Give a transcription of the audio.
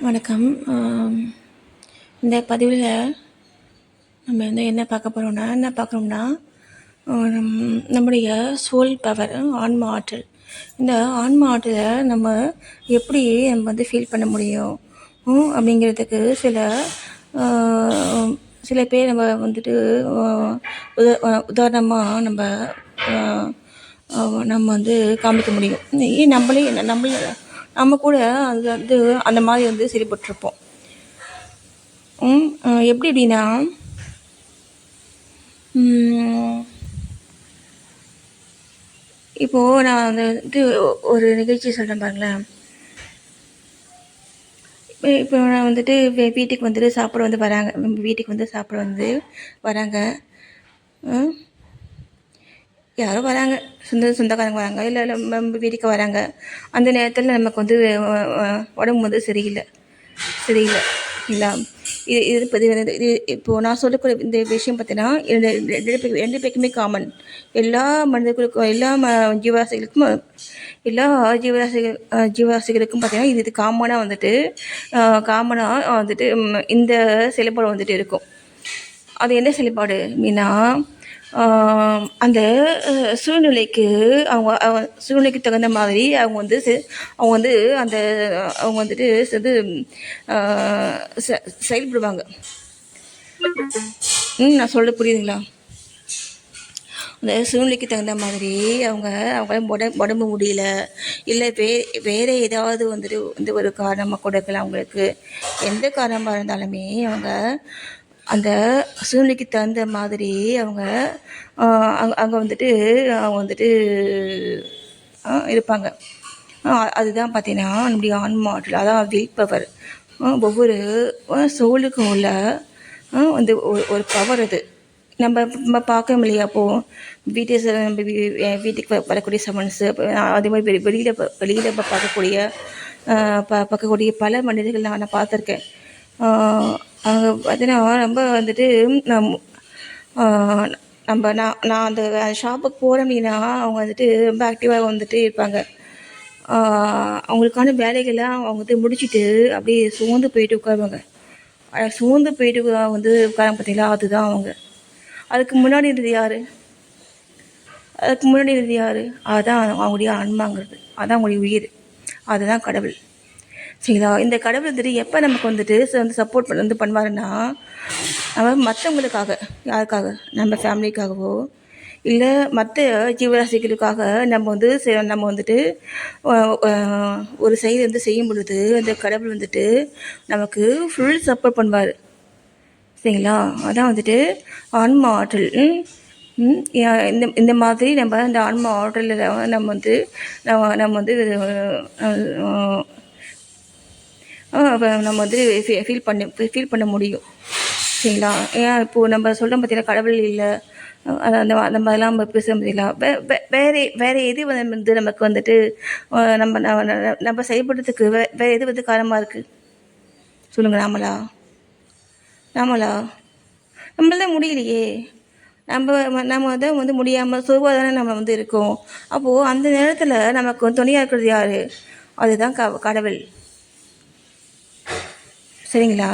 வணக்கம். இந்த பதிவில் நம்ம வந்து என்ன பார்க்குறோம்னா நம்முடைய சோல் பவர், ஆன்ம ஆற்றல். இந்த ஆன்ம ஆற்றலை நம்ம எப்படி நம்ம வந்து ஃபீல் பண்ண முடியும் அப்படிங்கிறதுக்கு சில பேர் நம்ம வந்துட்டு உதாரணமாக நம்ம வந்து காமிக்க முடியும். நம்ம கூட அது வந்து அந்த மாதிரி வந்து செயல்பட்டுருப்போம். எப்படி அப்படின்னா, இப்போது நான் வந்துட்டு ஒரு நிகழ்ச்சி சொல்கிறேன் பாருங்களேன். இப்போ நான் வந்துட்டு வீட்டுக்கு வந்துட்டு சாப்பிட வந்து வராங்க. வீட்டுக்கு வந்து சாப்பிட வந்து வராங்க. யாரோ வராங்க, சொந்தக்காரங்க வராங்க, இல்லை நம்ம வீட்டுக்கு வராங்க. அந்த நேரத்தில் நமக்கு வந்து உடம்பு வந்து சரியில்லை இல்லை. இது இப்போது நான் சொல்லக்கூடிய இந்த விஷயம் பார்த்தீங்கன்னா, ரெண்டு பேருக்குமே காமன். எல்லா மனிதர்களுக்கும், எல்லா ஜீவராசிகளுக்கும் பார்த்தீங்கன்னா இது காமனாக வந்துட்டு இந்த செயல்பாடு வந்துட்டு இருக்கும். அது என்ன செயல்பாடு அப்படின்னா, அந்த சூழ்நிலைக்கு சூழ்நிலைக்கு தகுந்த மாதிரி அவங்க வந்துட்டு செயல்படுவாங்க. நான் சொல்ல புரியுதுங்களா? அந்த சூழ்நிலைக்கு தகுந்த மாதிரி அவங்க உடம்பு முடியல, இல்லை வேறு ஏதாவது வந்துட்டு வந்து ஒரு காரணமாக கூட இருக்கலாம். அவங்களுக்கு எந்த காரணமாக இருந்தாலுமே அவங்க அந்த சூழ்நிலைக்கு தகுந்த மாதிரி அவங்க வந்துட்டு இருப்பாங்க. அதுதான் பார்த்தீங்கன்னா நம்முடைய ஆன்ம ஆற்றல், அதான் வில் பவர். ஒவ்வொரு சோலுக்கும் உள்ள வந்து ஒரு பவர். அது நம்ம பார்க்க இல்லையா? அப்போது வீட்டுக்கு வரக்கூடிய சமன்ஸு, அதே மாதிரி வெளியில் பார்க்கக்கூடிய பல மனிதர்கள் நான் பார்த்துருக்கேன். அவங்க பார்த்தீங்கன்னா ரொம்ப வந்துட்டு நான் அந்த ஷாப்புக்கு போகிறேன் அப்படின்னா அவங்க வந்துட்டு ரொம்ப ஆக்டிவாக வந்துட்டு இருப்பாங்க. அவங்களுக்கான வேலைகள்லாம் அவங்க வந்து முடிச்சுட்டு அப்படியே சோர்ந்து போயிட்டு உட்காருவாங்க. உட்காராங்க பார்த்தீங்களா? அதுதான் அவங்க. அதுக்கு முன்னாடி இருந்தது யார்? அதுதான் அவங்களுடைய ஆன்மாங்கிறது, அதுதான் அவங்களுடைய உயிர், அதுதான் கடவுள். சரிங்களா? இந்த கடவுள் வந்துட்டு எப்போ நமக்கு வந்துட்டு சப்போர்ட் பண்ணுவாருன்னா, நம்ம மற்றவங்களுக்காக, யாருக்காக? நம்ம ஃபேமிலிக்காகவோ இல்லை மற்ற ஜீவராசிகளுக்காக நம்ம வந்துட்டு ஒரு செயல் வந்து செய்யும் பொழுது அந்த கடவுள் வந்துட்டு நமக்கு ஃபுல் சப்போர்ட் பண்ணுவார். சரிங்களா? அதான் வந்துட்டு ஆன்ம ஆற்றல். இந்த மாதிரி நம்ம இந்த ஆன்ம ஆற்றலில் நம்ம வந்து ஃபீல் பண்ண முடியும். சரிங்களா? ஏன் இப்போது நம்ம சொல்கிறோம் பார்த்தீங்கன்னா, கடவுள் இல்லை, அந்த மாதிரிலாம் நம்ம பேசுகிறோம் பார்த்தீங்களா? வேறு எது வந்து நமக்கு வந்துட்டு நம்ம செயல்படுறதுக்கு வேறு எது வந்து காரணமாக இருக்குது சொல்லுங்கள்? நாமளா நம்மளால முடியலையே. நம்ம தான் வந்து முடியாமல் சோர்வாக தானே நம்ம வந்து இருக்கோம். அப்போது அந்த நேரத்தில் நமக்கு துணையாக இருக்கிறது யார்? அதுதான் கடவுள். சரிங்களா?